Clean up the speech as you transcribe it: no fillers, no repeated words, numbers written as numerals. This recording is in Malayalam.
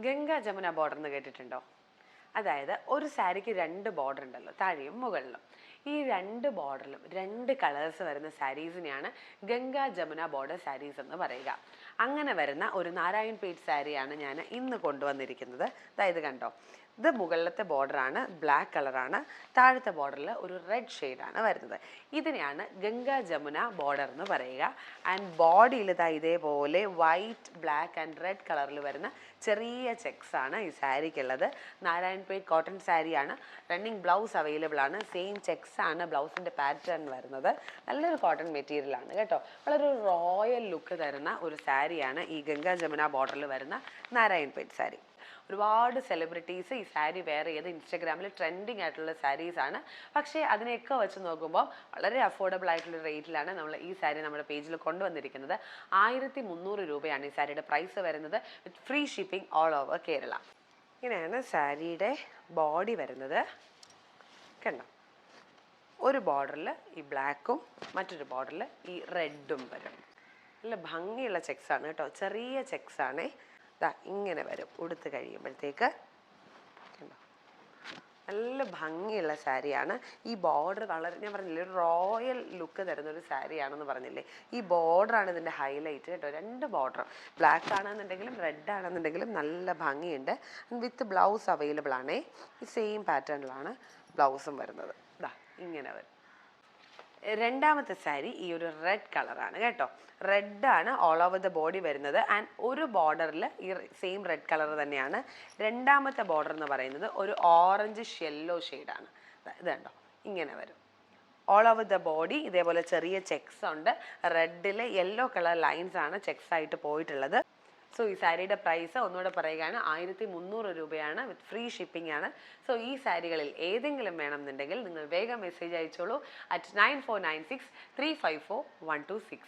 ഗംഗാ ജമുന ബോർഡർ എന്ന് കേട്ടിട്ടുണ്ടോ? അതായത് ഒരു സാരിക്ക് രണ്ട് ബോർഡർ ഉണ്ടല്ലോ, താഴെയും മുകളിലും. ഈ രണ്ട് ബോർഡറിലും രണ്ട് കളേഴ്സ് വരുന്ന സാരീസിനെയാണ് ഗംഗാ ജമുന ബോർഡർ സാരീസ് എന്ന് പറയുക. അങ്ങനെ വരുന്ന ഒരു നാരായൺപേട്ട് സാരിയാണ് ഞാൻ ഇന്ന് കൊണ്ടുവന്നിരിക്കുന്നത്. അതായത് കണ്ടോ, ഇത് മുകളിലത്തെ ബോർഡറാണ്, ബ്ലാക്ക് കളറാണ്. താഴത്തെ ബോർഡറിൽ ഒരു റെഡ് ഷെയ്ഡാണ് വരുന്നത്. ഇതിനെയാണ് ഗംഗാ ജമുന ബോർഡർ എന്ന് പറയുക. ആൻഡ് ബോഡിയിൽ ഇതേപോലെ വൈറ്റ്, ബ്ലാക്ക് ആൻഡ് റെഡ് കളറിൽ വരുന്ന ചെറിയ ചെക്സ് ആണ് ഈ സാരിക്കുള്ളത്. നാരായൺപേട്ട് കോട്ടൺ സാരിയാണ്. റണ്ണിങ് ബ്ലൗസ് അവൈലബിൾ ആണ്. സെയിം ചെക്സ് ആണ് ബ്ലൗസിൻ്റെ പാറ്റേൺ വരുന്നത്. നല്ലൊരു കോട്ടൺ മെറ്റീരിയലാണ് കേട്ടോ. വളരെ റോയൽ ലുക്ക് തരുന്ന ഒരു സാരിയാണ് ഈ ഗംഗാ ജമുന ബോർഡറിൽ വരുന്ന നാരായൺപേട്ട് സാരി. ഒരുപാട് സെലിബ്രിറ്റീസ് ഈ സാരി വെയർ ചെയ്ത് ഇൻസ്റ്റാഗ്രാമിൽ ട്രെൻഡിങ് ആയിട്ടുള്ള സാരീസാണ്. പക്ഷേ അതിനെയൊക്കെ വെച്ച് നോക്കുമ്പോൾ വളരെ അഫോർഡബിൾ ആയിട്ടുള്ള റേറ്റിലാണ് നമ്മൾ ഈ സാരി നമ്മുടെ പേജിൽ കൊണ്ടുവന്നിരിക്കുന്നത്. 1300 രൂപയാണ് ഈ സാരിയുടെ പ്രൈസ് വരുന്നത്, വിത്ത് free shipping all over Kerala. ഇങ്ങനെയാണ് സാരിയുടെ ബോഡി വരുന്നത്. കണ്ടോ, ഒരു ബോർഡറിൽ ഈ ബ്ലാക്കും മറ്റൊരു ബോർഡറിൽ ഈ റെഡും വരും. നല്ല ഭംഗിയുള്ള ചെക്സാണ് കേട്ടോ, ചെറിയ ചെക്സാണേ. ഇങ്ങനെ വരും ഉടുത്ത് കഴിയുമ്പോഴത്തേക്ക്. കണ്ടോ, നല്ല ഭംഗിയുള്ള സാരിയാണ്. ഈ ബോർഡർ വളരെ, ഞാൻ പറഞ്ഞില്ലേ, ഒരു റോയൽ ലുക്ക് തരുന്നൊരു സാരിയാണെന്ന് പറഞ്ഞില്ലേ. ഈ ബോർഡറാണ് ഇതിൻ്റെ ഹൈലൈറ്റ് കേട്ടോ. രണ്ട് ബോർഡറും ബ്ലാക്ക് ആണെന്നുണ്ടെങ്കിലും റെഡ് ആണെന്നുണ്ടെങ്കിലും നല്ല ഭംഗിയുണ്ട്. വിത്ത് ബ്ലൗസ് അവൈലബിൾ ആണേ. ഈ സെയിം പാറ്റേണിലാണ് ബ്ലൗസും വരുന്നത്. ഇങ്ങനെ വരും. രണ്ടാമത്തെ സാരി ഈ ഒരു റെഡ് കളറാണ് കേട്ടോ. റെഡാണ് ഓൾ ഓവർ ദ ബോഡി വരുന്നത്. ആൻഡ് ഒരു ബോർഡറിൽ ഈ സെയിം റെഡ് കളർ തന്നെയാണ്. രണ്ടാമത്തെ ബോർഡർ എന്ന് പറയുന്നത് ഒരു ഓറഞ്ച് യെല്ലോ ഷെയ്ഡാണ്. ഇത് കണ്ടോ, ഇങ്ങനെ വരും. ഓൾ ഓവർ ദ ബോഡി ഇതേപോലെ ചെറിയ ചെക്സ് ഉണ്ട്. റെഡിൽ യെല്ലോ കളർ ലൈൻസ് ആണ് ചെക്സ് ആയിട്ട് പോയിട്ടുള്ളത്. സോ ഈ സാരിയുടെ പ്രൈസ് ഒന്നുകൂടെ പറയുകയാണ്, 1300 രൂപയാണ്, വിത്ത് ഫ്രീ ഷിപ്പിംഗ് ആണ്. സോ ഈ സാരികളിൽ ഏതെങ്കിലും വേണമെന്നുണ്ടെങ്കിൽ നിങ്ങൾ വേഗം മെസ്സേജ് അയച്ചോളൂ at 9496 354 126.